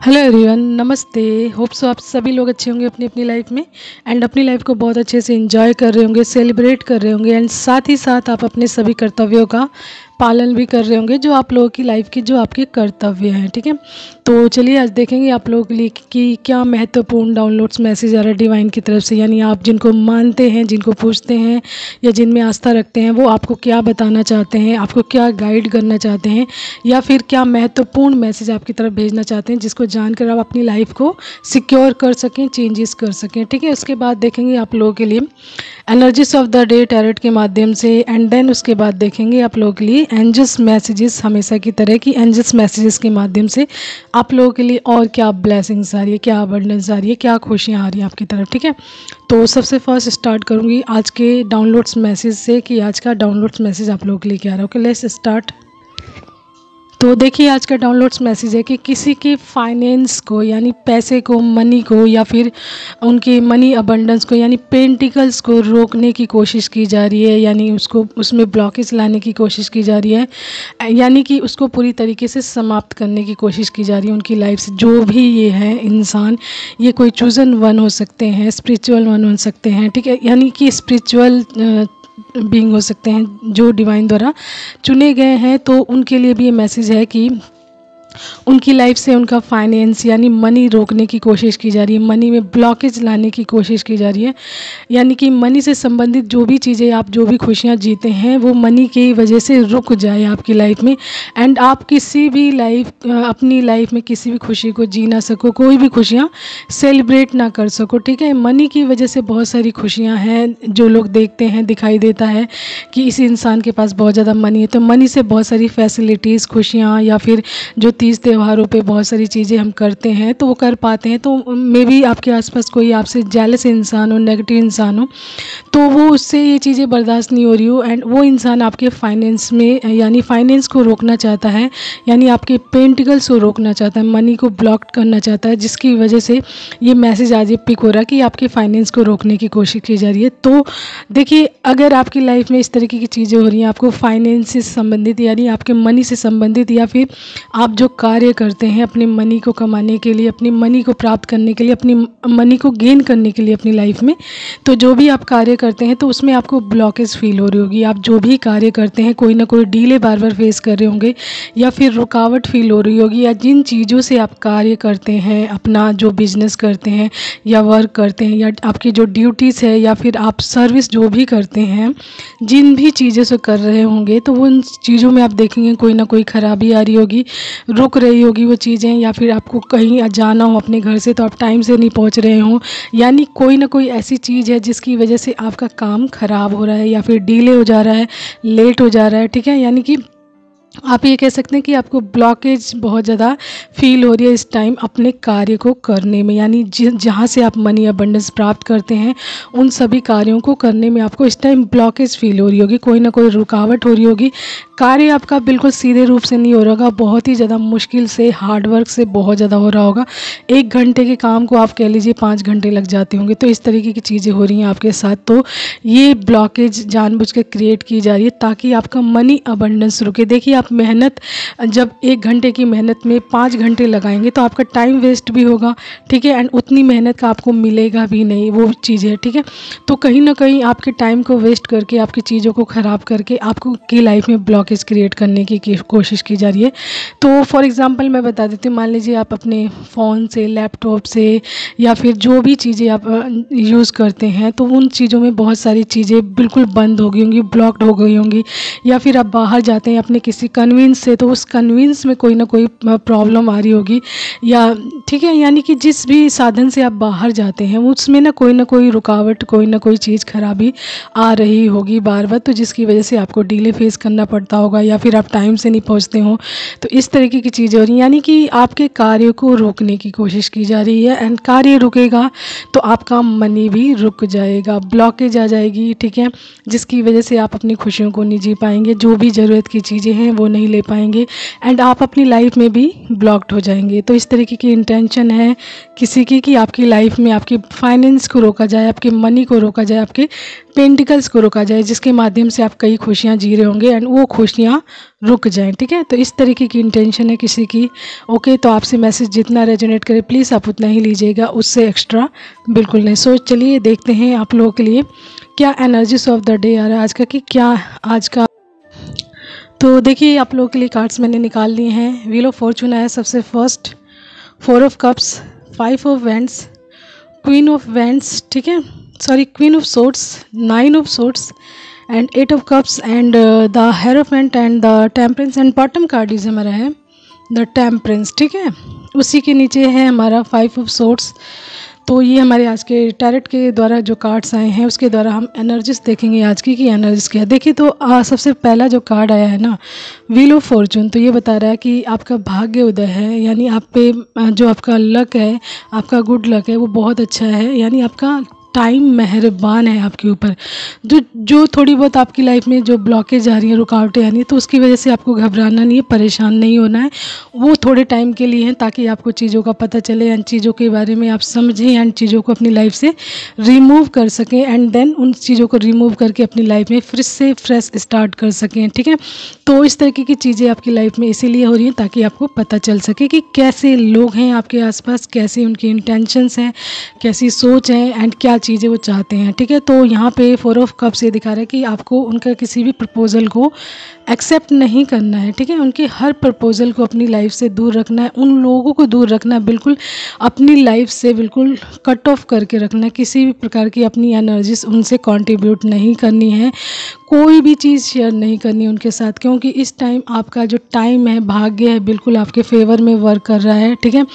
Hello everyone, नमस्ते। Hope so आप सभी लोग अच्छे होंगे अपनी अपनी लाइफ में एंड अपनी लाइफ को बहुत अच्छे से एंजॉय कर रहे होंगे, सेलिब्रेट कर रहे होंगे एंड साथ ही साथ आप अपने सभी कर्तव्यों का पालन भी कर रहे होंगे जो आप लोगों की लाइफ के जो आपके कर्तव्य हैं। ठीक है, तो चलिए आज देखेंगे आप लोगों के लिए कि क्या महत्वपूर्ण डाउनलोड्स मैसेज आ रहा है डिवाइन की तरफ से, यानी आप जिनको मानते हैं, जिनको पूछते हैं या जिनमें आस्था रखते हैं, वो आपको क्या बताना चाहते हैं, आपको क्या गाइड करना चाहते हैं या फिर क्या महत्वपूर्ण मैसेज आपकी तरफ भेजना चाहते हैं जिसको जानकर आप अपनी लाइफ को सिक्योर कर सकें, चेंजेस कर सकें। ठीक है, उसके बाद देखेंगे आप लोगों के लिए energies of the day tarot के माध्यम से एंड देन उसके बाद देखेंगे आप लोगों के लिए एंजल्स मैसेजेस, हमेशा की तरह की एंजल्स मैसेजेस के माध्यम से आप लोगों के लिए और क्या ब्लेसिंग्स आ रही है, क्या अबंडेंस आ रही है, क्या खुशियाँ आ रही हैं आपकी तरफ। ठीक है, तो सबसे फर्स्ट स्टार्ट करूँगी आज के डाउनलोड्स मैसेज से कि आज का डाउनलोड्स मैसेज आप लोगों के लिए क्या रहा है। Okay, let's start. तो देखिए आज का डाउनलोड्स मैसेज है कि किसी के फाइनेंस को, यानी पैसे को, मनी को या फिर उनके मनी अबंडेंस को, यानी पेंटिकल्स को रोकने की कोशिश की जा रही है, यानी उसको उसमें ब्लॉकेज लाने की कोशिश की जा रही है, यानी कि उसको पूरी तरीके से समाप्त करने की कोशिश की जा रही है उनकी लाइफ से। जो भी ये है इंसान, ये कोई चूजन वन हो सकते हैं, स्पिरिचुअल वन हो सकते हैं। ठीक है, यानी कि स्पिरिचुअल बीइंग हो सकते हैं जो डिवाइन द्वारा चुने गए हैं। तो उनके लिए भी ये मैसेज है कि उनकी लाइफ से उनका फाइनेंस यानी मनी रोकने की कोशिश की जा रही है, मनी में ब्लॉकेज लाने की कोशिश की जा रही है, यानी कि मनी से संबंधित जो भी चीज़ें, आप जो भी खुशियाँ जीते हैं वो मनी की वजह से रुक जाए आपकी लाइफ में एंड आप किसी भी अपनी लाइफ में किसी भी खुशी को जी ना सको, कोई भी खुशियाँ सेलिब्रेट ना कर सको। ठीक है, मनी की वजह से बहुत सारी खुशियाँ हैं जो लोग देखते हैं, दिखाई देता है कि इस इंसान के पास बहुत ज़्यादा मनी है, तो मनी से बहुत सारी फैसिलिटीज़, खुशियाँ या फिर जो तीज त्योहारों पे बहुत सारी चीज़ें हम करते हैं तो वो कर पाते हैं। तो मे बी आपके आसपास कोई आपसे जेलस इंसान हो, नेगेटिव इंसान हो, तो वो उससे ये चीज़ें बर्दाश्त नहीं हो रही हो एंड वो इंसान आपके फाइनेंस में, यानी फाइनेंस को रोकना चाहता है, यानी आपके पेंटिकल्स को रोकना चाहता है, मनी को ब्लॉक करना चाहता है, जिसकी वजह से ये मैसेज आज पिक हो रहा है कि आपके फाइनेंस को रोकने की कोशिश की जा रही है। तो देखिए, अगर आपकी लाइफ में इस तरीके की चीज़ें हो रही हैं, आपको फाइनेंस से संबंधित यानी आपके मनी से संबंधित, या फिर आप जो कार्य करते हैं अपने मनी को कमाने के लिए, अपनी मनी को प्राप्त करने के लिए, अपनी मनी को गेन करने के लिए अपनी लाइफ में, तो जो भी आप कार्य करते हैं तो उसमें आपको ब्लॉकेज फील हो रही होगी। आप जो भी कार्य करते हैं कोई ना कोई डीले बार बार फेस कर रहे होंगे या फिर रुकावट फील हो रही होगी, या जिन चीज़ों से आप कार्य करते हैं, अपना जो बिजनेस करते हैं या वर्क करते हैं या आपकी जो ड्यूटीज़ है या फिर आप सर्विस जो भी करते हैं, जिन भी चीज़ों से कर रहे होंगे तो उन चीज़ों में आप देखेंगे कोई ना कोई ख़राबी आ रही होगी, रुक रही होगी वो चीज़ें, या फिर आपको कहीं जाना हो अपने घर से तो आप टाइम से नहीं पहुंच रहे हो, यानी कोई ना कोई ऐसी चीज़ है जिसकी वजह से आपका काम ख़राब हो रहा है या फिर डिले हो जा रहा है, लेट हो जा रहा है। ठीक है, यानी कि आप ये कह सकते हैं कि आपको ब्लॉकेज बहुत ज़्यादा फील हो रही है इस टाइम अपने कार्य को करने में, यानी जहाँ से आप मनी अबंडेंस प्राप्त करते हैं उन सभी कार्यों को करने में आपको इस टाइम ब्लॉकेज फील हो रही होगी, कोई ना कोई रुकावट हो रही होगी। कार्य आपका बिल्कुल सीधे रूप से नहीं हो रहा होगा, बहुत ही ज़्यादा मुश्किल से, हार्डवर्क से बहुत ज़्यादा हो रहा होगा। 1 घंटे के काम को आप कह लीजिए 5 घंटे लग जाते होंगे। तो इस तरीके की चीज़ें हो रही हैं आपके साथ। तो ये ब्लॉकेज जानबूझ के क्रिएट की जा रही है ताकि आपका मनी अबंडेंस रुके। देखिए, आप मेहनत जब 1 घंटे की मेहनत में 5 घंटे लगाएंगे तो आपका टाइम वेस्ट भी होगा। ठीक है, एंड उतनी मेहनत का आपको मिलेगा भी नहीं, वो चीज़ है। ठीक है, तो कहीं ना कहीं आपके टाइम को वेस्ट करके, आपकी चीज़ों को ख़राब करके आपको की लाइफ में ब्लॉकेज क्रिएट करने की कोशिश की जा रही है। तो फॉर एग्जांपल मैं बता देती हूँ, मान लीजिए आप अपने फ़ोन से, लैपटॉप से या फिर जो भी चीज़ें आप यूज़ करते हैं तो उन चीज़ों में बहुत सारी चीज़ें बिल्कुल बंद हो गई होंगी, ब्लॉक्ड हो गई होंगी, या फिर आप बाहर जाते हैं अपने किसी कन्वींस से तो उस कन्वींस में कोई ना कोई प्रॉब्लम आ रही होगी, या ठीक है, यानी कि जिस भी साधन से आप बाहर जाते हैं उसमें ना कोई रुकावट, कोई ना कोई चीज़ खराबी आ रही होगी बार बार, तो जिसकी वजह से आपको डिले फेस करना पड़ता होगा या फिर आप टाइम से नहीं पहुंचते हो। तो इस तरीके की चीज़ें हो रही हैं, यानी कि आपके कार्य को रोकने की कोशिश की जा रही है एंड कार्य रुकेगा तो आपका मनी भी रुक जाएगा, ब्लॉकेज आ जाएगी। ठीक है, जिसकी वजह से आप अपनी खुशियों को नहीं जी पाएंगे, जो भी ज़रूरत की चीज़ें हैं वो नहीं ले पाएंगे एंड आप अपनी लाइफ में भी ब्लॉक्ड हो जाएंगे। तो इस तरीके की इंटेंशन है किसी की कि आपकी लाइफ में आपकी फाइनेंस को रोका जाए, आपके मनी को रोका जाए, आपके पेंटिकल्स को रोका जाए, जिसके माध्यम से आप कई खुशियाँ जी रहे होंगे एंड वो खुशियाँ रुक जाएं। ठीक है, तो इस तरीके की इंटेंशन है किसी की। ओके, तो आपसे मैसेज जितना रेजोनेट करे प्लीज़ आप उतना ही लीजिएगा, उससे एक्स्ट्रा बिल्कुल नहीं। सो चलिए देखते हैं आप लोगों के लिए क्या एनर्जीज ऑफ द डे आ रहा है आज का, कि क्या आज का। तो देखिए आप लोगों के लिए कार्ड्स मैंने निकाल लिए हैं। व्हील ऑफ फॉर्चून आया सबसे first, 4 of cups, 5 of wands, queen of wands, ठीक है, sorry queen of swords, 9 of swords and 8 of cups and the hierophant and the temperance and bottom card is हमारा है द टेम्परेंस। ठीक है, उसी के नीचे है हमारा 5 ऑफ सोर्ड्स। तो ये हमारे आज के टैरेट के द्वारा जो कार्ड्स आए हैं उसके द्वारा हम एनर्जीज देखेंगे आज की, कि एनर्जीज क्या। देखिए तो सबसे पहला जो कार्ड आया है ना, व्हील ऑफ फॉर्चून, तो ये बता रहा है कि आपका भाग्य उदय है, यानी आप पे जो आपका लक है, आपका गुड लक है वो बहुत अच्छा है, यानी आपका टाइम मेहरबान है आपके ऊपर। जो थोड़ी बहुत आपकी लाइफ में जो ब्लॉकेज आ रही हैं, रुकावटें आ रही हैं, तो उसकी वजह से आपको घबराना नहीं है, परेशान नहीं होना है। वो थोड़े टाइम के लिए हैं ताकि आपको चीज़ों का पता चले एंड चीज़ों के बारे में आप समझें एंड चीज़ों को अपनी लाइफ से रिमूव कर सकें एंड देन उन चीज़ों को रिमूव करके अपनी लाइफ में फिर से फ्रेश स्टार्ट कर सकें। ठीक है, तो इस तरीके की चीज़ें आपकी लाइफ में इसीलिए हो रही हैं ताकि आपको पता चल सके कि कैसे लोग हैं आपके आसपास, कैसी उनकी इंटेंशंस हैं, कैसी सोच है एंड क्या चीज़ें वो चाहते हैं। ठीक है, तो यहाँ पे 4 ऑफ कप्स ये दिखा रहा है कि आपको उनका किसी भी प्रपोजल को एक्सेप्ट नहीं करना है। ठीक है, उनके हर प्रपोजल को अपनी लाइफ से दूर रखना है, उन लोगों को दूर रखना है, बिल्कुल अपनी लाइफ से बिल्कुल कट ऑफ करके रखना है। किसी भी प्रकार की अपनी एनर्जीज उनसे कंट्रीब्यूट नहीं करनी है, कोई भी चीज़ शेयर नहीं करनी उनके साथ, क्योंकि इस टाइम आपका जो टाइम है, भाग्य है, बिल्कुल आपके फेवर में वर्क कर रहा है। ठीक है,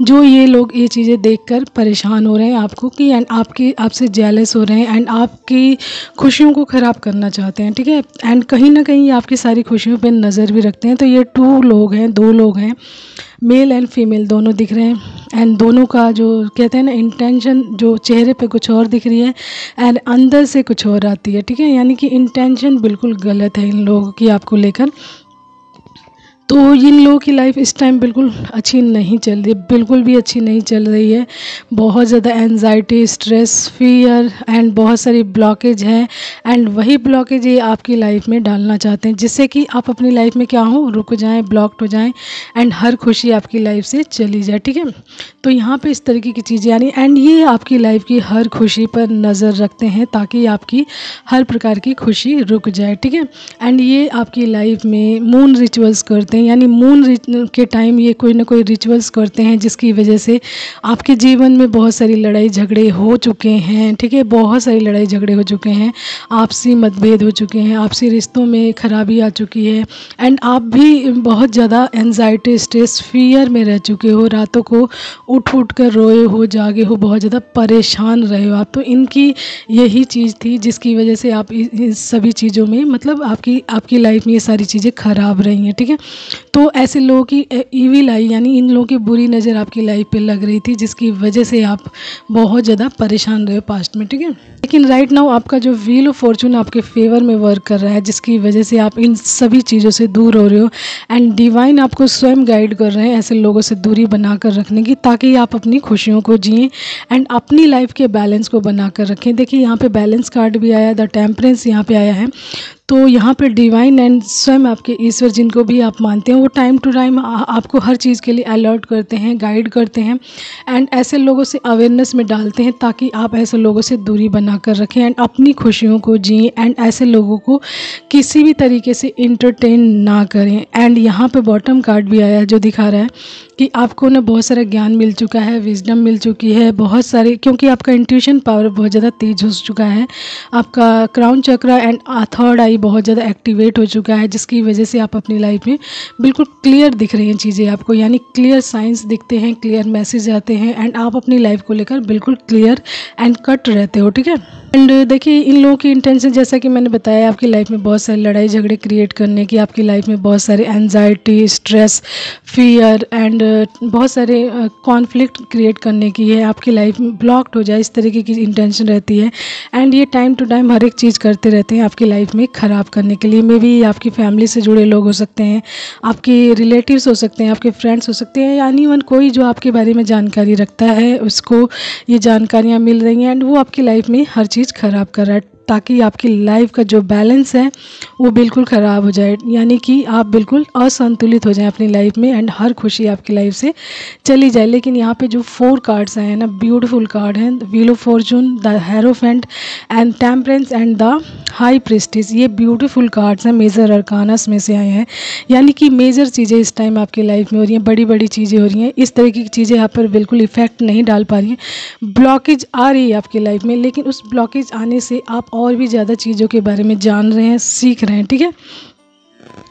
जो ये लोग ये चीज़ें देखकर परेशान हो रहे हैं आपको कि एंड आपसे जेलस हो रहे हैं एंड आपकी खुशियों को ख़राब करना चाहते हैं। ठीक है, एंड कहीं ना कहीं आपकी सारी खुशियों पे नज़र भी रखते हैं। तो ये 2 लोग हैं, 2 लोग हैं, मेल एंड फीमेल दोनों दिख रहे हैं एंड दोनों का जो कहते हैं ना इंटेंशन, जो चेहरे पे कुछ और दिख रही है एंड अंदर से कुछ और आती है। ठीक है, यानी कि इंटेंशन बिल्कुल गलत है इन लोगों की आपको लेकर। तो इन लोगों की लाइफ इस टाइम बिल्कुल अच्छी नहीं चल रही, बिल्कुल भी अच्छी नहीं चल रही है। बहुत ज़्यादा एंजाइटी, स्ट्रेस, फियर एंड बहुत सारी ब्लॉकेज है एंड वही ब्लॉकेज ये आपकी लाइफ में डालना चाहते हैं, जिससे कि आप अपनी लाइफ में क्या हो, रुक जाएं, ब्लॉक्ड हो जाएं एंड हर खुशी आपकी लाइफ से चली जाए। ठीक है, तो यहाँ पे इस तरीके की चीज़ें यानी एंड ये आपकी लाइफ की हर खुशी पर नज़र रखते हैं ताकि आपकी हर प्रकार की खुशी रुक जाए। ठीक है, एंड ये आपकी लाइफ में मून रिचुअल्स करते हैं, यानी मून के टाइम ये कोई ना कोई रिचुअल्स करते हैं जिसकी वजह से आपके जीवन में बहुत सारी लड़ाई झगड़े हो चुके हैं। ठीक है, बहुत सारी लड़ाई झगड़े हो चुके हैं, आपसी मतभेद हो चुके हैं, आपसी रिश्तों में खराबी आ चुकी है एंड आप भी बहुत ज़्यादा एंजाइटी, स्ट्रेस, फियर में रह चुके हो, रातों को उठ कर रोए हो, जागे हो, बहुत ज़्यादा परेशान रहे हो आप। तो इनकी यही चीज़ थी जिसकी वजह से आप इस सभी चीज़ों में मतलब आपकी लाइफ में ये सारी चीज़ें ख़राब रही हैं। ठीक है, तो ऐसे लोगों की ईविल आई, यानी इन लोगों की बुरी नज़र आपकी लाइफ पे लग रही थी जिसकी वजह से आप बहुत ज़्यादा परेशान रहे पास्ट में। ठीक है, लेकिन राइट नाउ आपका जो व्हील ऑफ फॉर्चून आपके फेवर में वर्क कर रहा है, जिसकी वजह से आप इन सभी चीज़ों से दूर हो रहे हो एंड डिवाइन आपको स्वयं गाइड कर रहे हैं ऐसे लोगों से दूरी बना कर रखने की, ताकि आप अपनी खुशियों को जिएं एंड अपनी लाइफ के बैलेंस को बना कर रखें। देखिए यहाँ पे बैलेंस कार्ड भी आया, द टेम्परेंस यहाँ पे आया है। तो यहाँ पे डिवाइन एंड स्वयं आपके ईश्वर जिनको भी आप मानते हैं वो टाइम टू टाइम आपको हर चीज़ के लिए अलर्ट करते हैं, गाइड करते हैं एंड ऐसे लोगों से अवेयरनेस में डालते हैं ताकि आप ऐसे लोगों से दूरी बना कर रखें एंड अपनी खुशियों को जिएं एंड ऐसे लोगों को किसी भी तरीके से इंटरटेन ना करें। एंड यहाँ पे बॉटम कार्ड भी आया है जो दिखा रहा है कि आपको ना बहुत सारा ज्ञान मिल चुका है, विजडम मिल चुकी है बहुत सारी, क्योंकि आपका इंट्यूशन पावर बहुत ज़्यादा तेज हो चुका है, आपका क्राउन चक्रा एंड थर्ड आई बहुत ज़्यादा एक्टिवेट हो चुका है, जिसकी वजह से आप अपनी लाइफ में बिल्कुल बिल्कुल क्लियर दिख रही हैं चीज़ें आपको, यानी क्लियर साइंस दिखते हैं, क्लियर मैसेज आते हैं एंड आप अपनी लाइफ को लेकर बिल्कुल क्लियर एंड कट रहते हो, ठीक है। एंड देखिए इन लोगों की इंटेंशन, जैसा कि मैंने बताया, आपकी लाइफ में बहुत सारी लड़ाई झगड़े क्रिएट करने की, आपकी लाइफ में बहुत सारे एंजाइटी, स्ट्रेस, फियर एंड बहुत सारे कॉन्फ्लिक्ट क्रिएट करने की है, आपकी लाइफ में ब्लॉक्ड हो जाए, इस तरीके की इंटेंशन रहती है। एंड ये टाइम टू टाइम हर एक चीज़ करते रहते हैं आपकी लाइफ में ख़राब करने के लिए। मे बी आपकी फैमिली से जुड़े लोग हो सकते हैं, आपके रिलेटिव्स हो सकते हैं, आपके फ्रेंड्स हो सकते हैं, यानी वन कोई जो आपके बारे में जानकारी रखता है उसको ये जानकारियाँ मिल रही हैं एंड वो आपकी लाइफ में हर चीज़ ख़राब कर रहा है, ताकि आपकी लाइफ का जो बैलेंस है वो बिल्कुल ख़राब हो जाए, यानी कि आप बिल्कुल असंतुलित हो जाएं अपनी लाइफ में एंड हर खुशी आपकी लाइफ से चली जाए। लेकिन यहाँ पे जो 4 कार्ड्स आए हैं ना, ब्यूटीफुल कार्ड हैं, the wheel of fortune, the hierophant and temperance and the high priestess. ये ब्यूटीफुल कार्ड्स हैं, मेजर अरकानस में से आए हैं, यानी कि मेजर चीज़ें इस टाइम आपकी लाइफ में हो रही हैं, बड़ी बड़ी चीज़ें हो रही हैं। इस तरीके की चीज़ें यहाँ पर बिल्कुल इफेक्ट नहीं डाल पा रही हैं, ब्लॉकेज आ रही है आपकी लाइफ में, लेकिन उस ब्लॉकेज आने से आप और भी ज़्यादा चीज़ों के बारे में जान रहे हैं, सीख रहे हैं, ठीक है।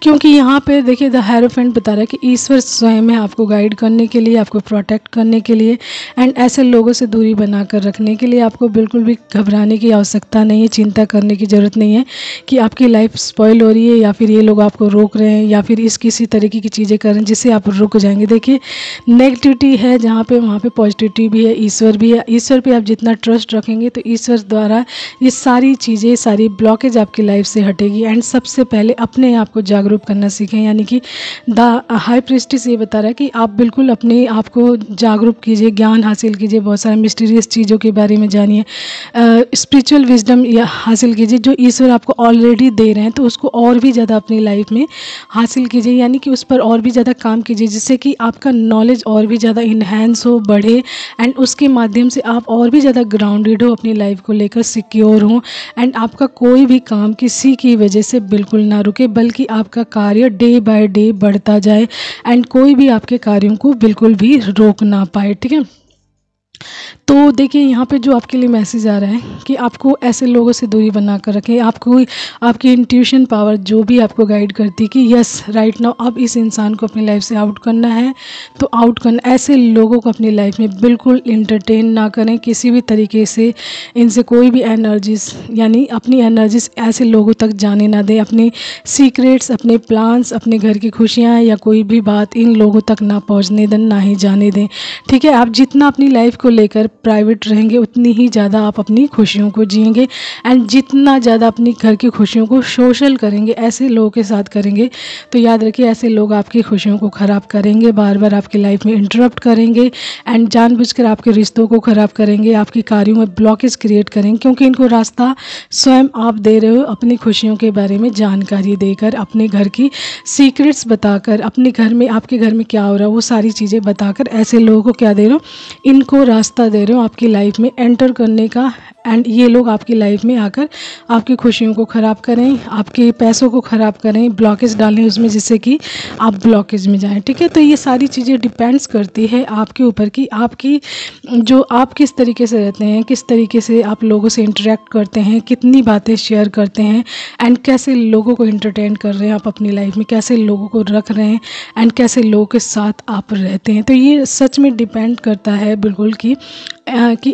क्योंकि यहाँ पे देखिए द हेरोफेंट बता रहा है कि ईश्वर स्वयं है आपको गाइड करने के लिए, आपको प्रोटेक्ट करने के लिए एंड ऐसे लोगों से दूरी बनाकर रखने के लिए। आपको बिल्कुल भी घबराने की आवश्यकता नहीं है, चिंता करने की ज़रूरत नहीं है कि आपकी लाइफ स्पॉइल हो रही है या फिर ये लोग आपको रोक रहे हैं या फिर इस किसी तरीके की चीज़ें कर रहे हैं जिससे आप रुक जाएंगे। देखिए नेगेटिविटी है जहाँ पे, वहाँ पे पॉजिटिविटी भी है, ईश्वर भी है। ईश्वर पे आप जितना ट्रस्ट रखेंगे तो ईश्वर द्वारा ये सारी चीज़ें, सारी ब्लॉकेज आपकी लाइफ से हटेगी। एंड सबसे पहले अपने आप को जागरूक करना सीखें, यानी कि द हाई प्रीस्टिस ये बता रहा है कि आप बिल्कुल अपने आप को जागरूक कीजिए, ज्ञान हासिल कीजिए, बहुत सारे मिस्टीरियस चीज़ों के बारे में जानिए, स्पिरिचुअल विजडम हासिल कीजिए जो ईश्वर आपको ऑलरेडी दे रहे हैं, तो उसको और भी ज़्यादा अपनी लाइफ में हासिल कीजिए, यानी कि उस पर और भी ज़्यादा काम कीजिए जिससे कि आपका नॉलेज और भी ज़्यादा इन्हेंस हो, बढ़े एंड उसके माध्यम से आप और भी ज़्यादा ग्राउंडेड हो, अपनी लाइफ को लेकर सिक्योर हो एंड आपका कोई भी काम किसी की वजह से बिल्कुल ना रुके, बल्कि आपका कार्य डे बाय डे बढ़ता जाए एंड कोई भी आपके कार्यों को बिल्कुल भी रोक ना पाए, ठीक है। तो देखिए यहाँ पे जो आपके लिए मैसेज आ रहा है कि आपको ऐसे लोगों से दूरी बना कर रखें। आपको आपकी इंट्यूशन पावर जो भी आपको गाइड करती है कि यस राइट नाउ अब इस इंसान को अपनी लाइफ से आउट करना है, तो आउट करना। ऐसे लोगों को अपनी लाइफ में बिल्कुल इंटरटेन ना करें किसी भी तरीके से, इनसे कोई भी एनर्जीज, यानी अपनी एनर्जीज ऐसे लोगों तक जाने ना दें। अपने सीक्रेट्स, अपने प्लान्स, अपने घर की खुशियाँ या कोई भी बात इन लोगों तक ना पहुँचने दें, ना ही जाने दें, ठीक है। आप जितना अपनी लाइफ को लेकर प्राइवेट रहेंगे उतनी ही ज़्यादा आप अपनी खुशियों को जिएंगे एंड जितना ज़्यादा अपनी घर की खुशियों को सोशल करेंगे, ऐसे लोगों के साथ करेंगे, तो याद रखिए ऐसे लोग आपकी खुशियों को ख़राब करेंगे, बार बार आपकी लाइफ में इंटरप्ट करेंगे एंड जानबूझकर आपके रिश्तों को ख़राब करेंगे, आपके कार्यों में ब्लॉकेज क्रिएट करेंगे, क्योंकि इनको रास्ता स्वयं आप दे रहे हो अपनी खुशियों के बारे में जानकारी देकर, अपने घर की सीक्रेट्स बताकर, अपने घर में, आपके घर में क्या हो रहा है वो सारी चीज़ें बताकर ऐसे लोगों को क्या दे रहे हो, इनको रास्ता दे रहे हो आपकी लाइफ में एंटर करने का। एंड ये लोग आपकी लाइफ में आकर आपकी खुशियों को ख़राब करें, आपके पैसों को ख़राब करें, ब्लॉकेज डालें उसमें जिससे कि आप ब्लॉकेज में जाएं, ठीक है। तो ये सारी चीज़ें डिपेंड्स करती है आपके ऊपर कि आपकी जो आप किस तरीके से रहते हैं, किस तरीके से आप लोगों से इंटरेक्ट करते हैं, कितनी बातें शेयर करते हैं एंड कैसे लोगों को इंटरटेन कर रहे हैं आप अपनी लाइफ में, कैसे लोगों को रख रहे हैं एंड कैसे लोगों के साथ आप रहते हैं। तो ये सच में डिपेंड करता है बिल्कुल कि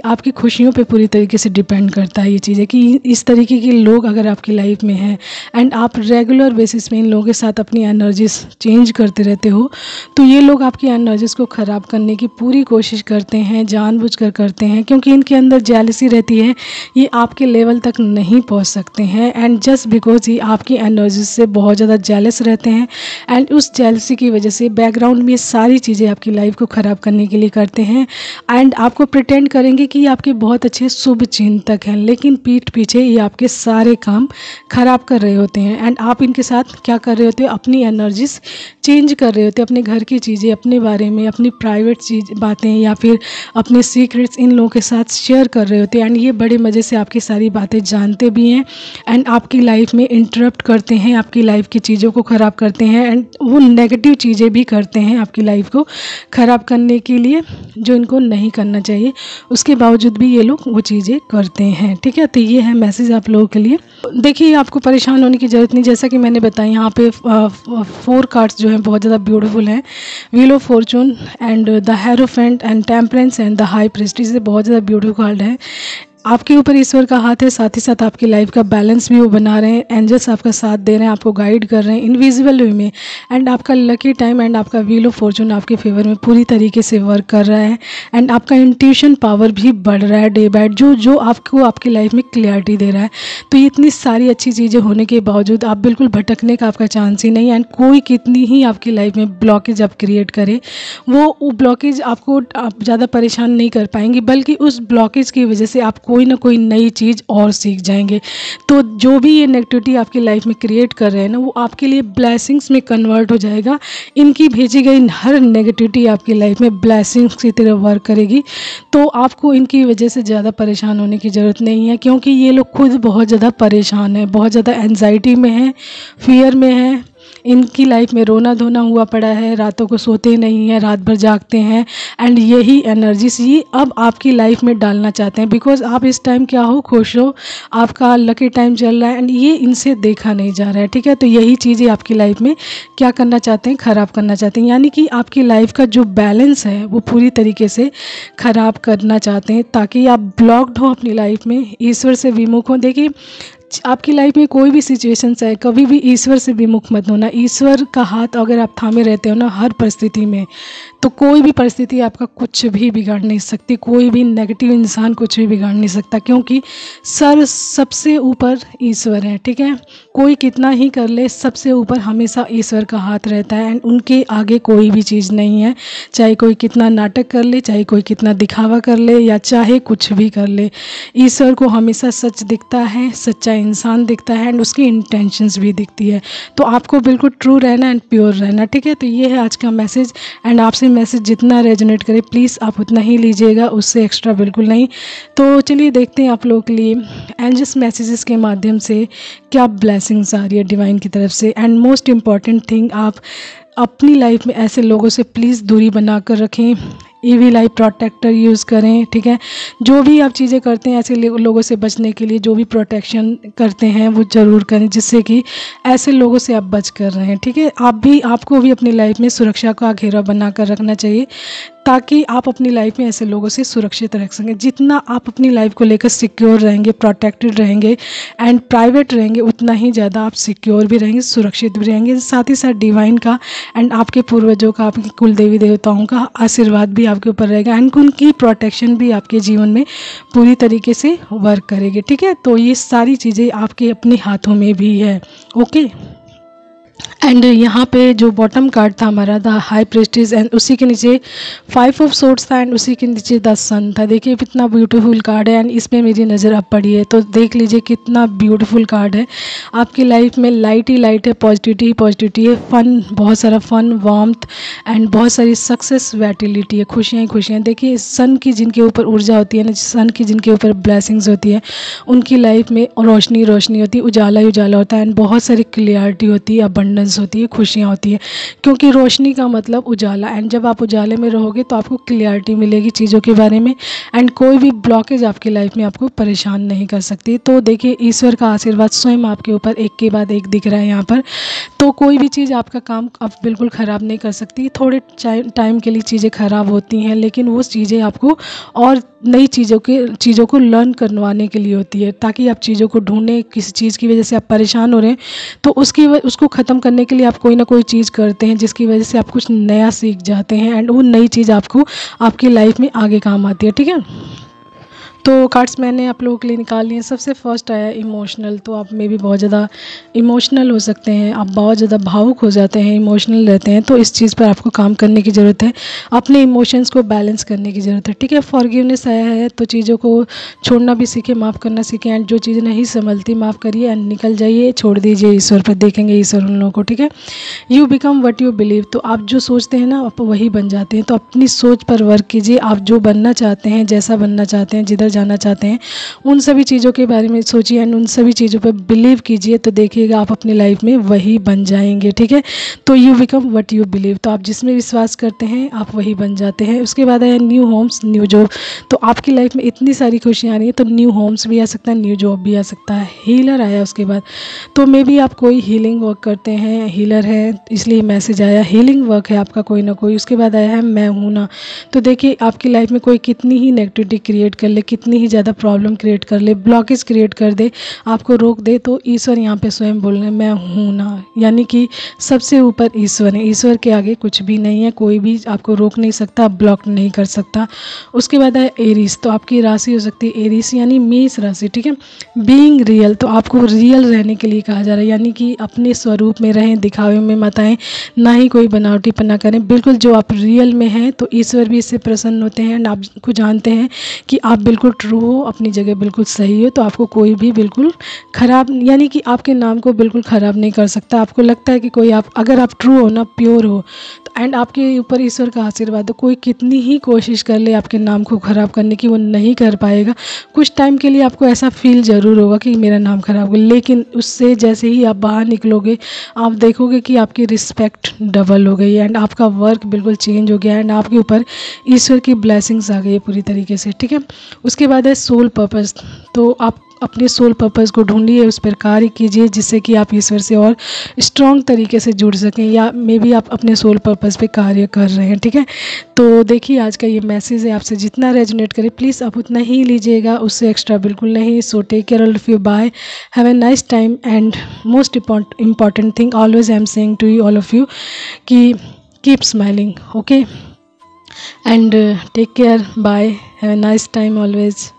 आपकी खुशियों पे पूरी तरीके से डिपेंड करता है ये चीज़ें कि इस तरीके के लोग अगर आपकी लाइफ में हैं एंड आप रेगुलर बेसिस में इन लोगों के साथ अपनी एनर्जीज चेंज करते रहते हो, तो ये लोग आपकी एनर्जीज को ख़राब करने की पूरी कोशिश करते हैं, जानबूझकर करते हैं, क्योंकि इनके अंदर जेलसी रहती है, ये आपके लेवल तक नहीं पहुंच सकते हैं एंड जस्ट बिकॉज ये आपकी एनर्जीज से बहुत ज़्यादा जेलस रहते हैं एंड उस जेलसी की वजह से बैकग्राउंड में ये सारी चीज़ें आपकी लाइफ को ख़राब करने के लिए करते हैं एंड आपको प्रिटेंड करेंगे कि ये आपके बहुत अच्छे शुभ चिंतक हैं, लेकिन पीठ पीछे ये आपके सारे काम खराब कर रहे होते हैं एंड आप इनके साथ क्या कर रहे होते हो, अपनी एनर्जीज चेंज कर रहे होते हैं, अपने घर की चीज़ें, अपने बारे में, अपनी प्राइवेट बातें या फिर अपने सीक्रेट्स इन लोगों के साथ शेयर कर रहे होते हैं एंड ये बड़े मज़े से आपकी सारी बातें जानते भी हैं एंड आपकी लाइफ में इंटरप्ट करते हैं, आपकी लाइफ की चीज़ों को ख़राब करते हैं एंड वो नेगेटिव चीज़ें भी करते हैं आपकी लाइफ को ख़राब करने के लिए जो इनको नहीं करना चाहिए, उसके बावजूद भी ये लोग वो चीज़ें करते हैं। ठीक है, तो ये है मैसेज आप लोगों के लिए। देखिए, आपको परेशान होने की ज़रूरत नहीं। जैसा कि मैंने बताया, यहाँ पे 4 कार्ड्स जो हैं बहुत ज़्यादा ब्यूटीफुल हैं। Wheel of Fortune and the hierophant and temperance and the high priestess, ये बहुत ज़्यादा ब्यूटीफुल कार्ड है। आपके ऊपर ईश्वर का हाथ है, साथ ही साथ आपकी लाइफ का बैलेंस भी वो बना रहे हैं। एंजल्स आपका साथ दे रहे हैं, आपको गाइड कर रहे हैं इनविजिबल वे में। एंड आपका लकी टाइम एंड आपका व्हील ऑफ फॉर्चून आपके फेवर में पूरी तरीके से वर्क कर रहा है। एंड आपका इंट्यूशन पावर भी बढ़ रहा है डे बाय डे, जो आपको आपकी लाइफ में क्लियरिटी दे रहा है। तो ये इतनी सारी अच्छी चीज़ें होने के बावजूद आप बिल्कुल भटकने का आपका चांस ही नहीं है। एंड कोई कितनी ही आपकी लाइफ में ब्लॉकेज आप क्रिएट करे, वो ब्लॉकेज आपको आप ज़्यादा परेशान नहीं कर पाएंगी, बल्कि उस ब्लॉकेज की वजह से आप कोई ना कोई नई चीज़ और सीख जाएंगे। तो जो भी ये नेगेटिविटी आपकी लाइफ में क्रिएट कर रहे हैं ना, वो आपके लिए ब्लेसिंग्स में कन्वर्ट हो जाएगा। इनकी भेजी गई हर नेगेटिविटी आपकी लाइफ में ब्लेसिंग्स की तरह वर्क करेगी। तो आपको इनकी वजह से ज़्यादा परेशान होने की ज़रूरत नहीं है, क्योंकि ये लोग खुद बहुत ज़्यादा परेशान हैं, बहुत ज़्यादा एंजाइटी में हैं, फियर में हैं। इनकी लाइफ में रोना धोना हुआ पड़ा है, रातों को सोते नहीं हैं, रात भर जागते हैं। एंड यही एनर्जीज ये अब आपकी लाइफ में डालना चाहते हैं, बिकॉज आप इस टाइम क्या हो, खुश हो, आपका लकी टाइम चल रहा है। एंड ये इनसे देखा नहीं जा रहा है। ठीक है, तो यही चीज़ें आपकी लाइफ में क्या करना चाहते हैं, ख़राब करना चाहते हैं। यानी कि आपकी लाइफ का जो बैलेंस है वो पूरी तरीके से ख़राब करना चाहते हैं, ताकि आप ब्लॉक्ड हो अपनी लाइफ में, ईश्वर से विमुख हो। देखिए, आपकी लाइफ में कोई भी सिचुएशंस है, कभी भी ईश्वर से विमुख मत होना। ईश्वर का हाथ अगर आप थामे रहते हो ना हर परिस्थिति में, तो कोई भी परिस्थिति आपका कुछ भी बिगाड़ नहीं सकती, कोई भी नेगेटिव इंसान कुछ भी बिगाड़ नहीं सकता, क्योंकि सबसे ऊपर ईश्वर है। ठीक है, कोई कितना ही कर ले, सबसे ऊपर हमेशा ईश्वर का हाथ रहता है। एंड उनके आगे कोई भी चीज़ नहीं है, चाहे कोई कितना नाटक कर ले, चाहे कोई कितना दिखावा कर ले, या चाहे कुछ भी कर ले, ईश्वर को हमेशा सच दिखता है, सच्चा इंसान दिखता है, एंड उसकी इंटेंशंस भी दिखती है। तो आपको बिल्कुल ट्रू रहना एंड प्योर रहना। ठीक है, तो ये है आज का मैसेज। एंड आपसे मैसेज जितना रेजोनेट करे प्लीज़ आप उतना ही लीजिएगा, उससे एक्स्ट्रा बिल्कुल नहीं। तो चलिए देखते हैं आप लोगों के लिए एंजल्स मैसेजेस के माध्यम से क्या ब्लेसिंग्स आ रही है डिवाइन की तरफ से। एंड मोस्ट इम्पॉर्टेंट थिंग, आप अपनी लाइफ में ऐसे लोगों से प्लीज़ दूरी बना कर रखें, ईविल आई प्रोटेक्टर यूज़ करें। ठीक है, जो भी आप चीज़ें करते हैं ऐसे लोगों से बचने के लिए, जो भी प्रोटेक्शन करते हैं वो ज़रूर करें, जिससे कि ऐसे लोगों से आप बच कर रहें। ठीक है, आपको भी अपनी लाइफ में सुरक्षा का घेरा बना कर रखना चाहिए, ताकि आप अपनी लाइफ में ऐसे लोगों से सुरक्षित रख सकें। जितना आप अपनी लाइफ को लेकर सिक्योर रहेंगे, प्रोटेक्टेड रहेंगे एंड प्राइवेट रहेंगे, उतना ही ज़्यादा आप सिक्योर भी रहेंगे, सुरक्षित भी रहेंगे। साथ ही साथ डिवाइन का एंड आपके पूर्वजों का, आपके कुल देवी देवताओं का आशीर्वाद भी आपके ऊपर रहेगा, एंड उनकी प्रोटेक्शन भी आपके जीवन में पूरी तरीके से वर्क करेगी। ठीक है, तो ये सारी चीज़ें आपके अपने हाथों में भी है। ओके, एंड यहाँ पे जो बॉटम कार्ड था हमारा द हाई प्रीस्टेस, एंड उसी के नीचे 5 ऑफ सोर्ड्स था, एंड उसी के नीचे द सन था। देखिए कितना ब्यूटीफुल कार्ड है, एंड इसमें मेरी नज़र अब पड़ी है, तो देख लीजिए कितना ब्यूटीफुल कार्ड है। आपकी लाइफ में लाइट ही लाइट है, पॉजिटिविटी ही पॉजिटिविटी है, फन, बहुत सारा फन, वार्मथ एंड बहुत सारी सक्सेस, वैटिलिटी है, खुशियाँ ही खुशियाँ। देखिए सन की जिनके ऊपर ऊर्जा होती है ना, सन की जिनके ऊपर ब्लेसिंग्स होती है, उनकी लाइफ में रोशनी रोशनी होती है, उजाला ही उजाला होता है, एंड बहुत सारी क्लियरिटी होती है, अबंडेंस होती है, खुशियाँ होती है, क्योंकि रोशनी का मतलब उजाला। एंड जब आप उजाले में रहोगे तो आपको क्लियरिटी मिलेगी चीज़ों के बारे में, एंड कोई भी ब्लॉकेज आपकी लाइफ में आपको परेशान नहीं कर सकती। तो देखिए ईश्वर का आशीर्वाद स्वयं आपके ऊपर एक के बाद एक दिख रहा है यहाँ पर। तो कोई भी चीज़ आपका काम अब बिल्कुल ख़राब नहीं कर सकती। थोड़े टाइम के लिए चीज़ें ख़राब होती हैं, लेकिन वो चीज़ें आपको और नई चीज़ों को लर्न करवाने के लिए होती है, ताकि आप चीज़ों को ढूंढें। किसी चीज़ की वजह से आप परेशान हो रहे हैं तो उसको ख़त्म करने के लिए आप कोई ना कोई चीज़ करते हैं, जिसकी वजह से आप कुछ नया सीख जाते हैं, एंड वो नई चीज़ आपको आपकी लाइफ में आगे काम आती है। ठीक है, तो कार्ड्स मैंने आप लोगों के लिए निकाल लिए। सबसे फर्स्ट आया इमोशनल। तो आप में भी बहुत ज़्यादा इमोशनल हो सकते हैं, आप बहुत ज़्यादा भावुक हो जाते हैं, इमोशनल रहते हैं, तो इस चीज़ पर आपको काम करने की ज़रूरत है, अपने इमोशंस को बैलेंस करने की ज़रूरत है। ठीक है, फॉरगिवनेस आया है, तो चीज़ों को छोड़ना भी सीखें, माफ़ करना सीखें, एंड जो चीज़ें नहीं संभलती माफ़ करिए एंड निकल जाइए, छोड़ दीजिए, ईश्वर पर देखेंगे ईश्वर उन लोगों को। ठीक है, you become what you believe. तो आप जो सोचते हैं ना आप वही बन जाते हैं। तो अपनी सोच पर वर्क कीजिए, आप जो बनना चाहते हैं, जैसा बनना चाहते हैं, जिधर जाना चाहते हैं, उन सभी चीज़ों के बारे में सोचिए एंड उन सभी चीज़ों पर बिलीव कीजिए, तो देखिएगा आप अपनी लाइफ में वही बन जाएंगे। ठीक है, तो you become what you believe, तो आप जिसमें विश्वास करते हैं आप वही बन जाते हैं। उसके बाद आया न्यू होम्स न्यू जॉब, तो आपकी लाइफ में इतनी सारी खुशियाँ आ रही है, तो न्यू होम्स भी आ सकता है, न्यू जॉब भी आ सकता है। हीलर आया उसके बाद, तो मे बी आप कोई हीलिंग वर्क करते हैं, हीलर है इसलिए मैसेज आया, हीलिंग वर्क है आपका कोई ना कोई। उसके बाद आया है मैं हूँ ना, तो देखिए आपकी लाइफ में कोई कितनी ही नेगेटिविटी क्रिएट कर ले, कितनी ही ज़्यादा प्रॉब्लम क्रिएट कर ले, ब्लॉकेज क्रिएट कर दे, आपको रोक दे, तो ईश्वर यहाँ पे स्वयं बोल रहे हैं मैं हूँ ना, यानी कि सबसे ऊपर ईश्वर है, ईश्वर के आगे कुछ भी नहीं है, कोई भी आपको रोक नहीं सकता, ब्लॉक नहीं कर सकता। उसके बाद है एरीज, तो आपकी राशि हो सकती है एरीज यानी मेष राशि। ठीक है, बीइंग रियल, तो आपको रियल रहने के लिए कहा जा रहा है, यानी कि अपने स्वरूप में रहें, दिखावे में मत आएं, ना ही कोई बनावटीपना करें, बिल्कुल जो आप रियल में हैं, तो ईश्वर भी इससे प्रसन्न होते हैं एंड आपको जानते हैं कि आप बिल्कुल ट्रू हो, अपनी जगह बिल्कुल सही हो, तो आपको कोई भी बिल्कुल ख़राब, यानी कि आपके नाम को बिल्कुल ख़राब नहीं कर सकता। आपको लगता है कि कोई आप, अगर आप ट्रू हो ना, प्योर हो, तो एंड आपके ऊपर ईश्वर का आशीर्वाद है, कोई कितनी ही कोशिश कर ले आपके नाम को ख़राब करने की, वो नहीं कर पाएगा। कुछ टाइम के लिए आपको ऐसा फील ज़रूर होगा कि मेरा नाम ख़राब हो, लेकिन उससे जैसे ही आप बाहर निकलोगे आप देखोगे कि आपकी रिस्पेक्ट डबल हो गई एंड आपका वर्क बिल्कुल चेंज हो गया एंड आपके ऊपर ईश्वर की ब्लेसिंग्स आ गई है पूरी तरीके से। ठीक है, उसके बाद है सोल पर्पस, तो आप अपने सोल पर्पस को ढूंढिए, उस पर कार्य कीजिए जिससे कि आप ईश्वर से और स्ट्रॉन्ग तरीके से जुड़ सकें, या मे बी आप अपने सोल पर्पस पे कार्य कर रहे हैं। ठीक है, तो देखिए आज का ये मैसेज है, आपसे जितना रेजोनेट करे प्लीज़ आप उतना ही लीजिएगा, उससे एक्स्ट्रा बिल्कुल नहीं। So take care all of you, bye, have a nice time and most important thing always I am saying to you all of you कि keep smiling, okay, and take care, bye, have a nice time always.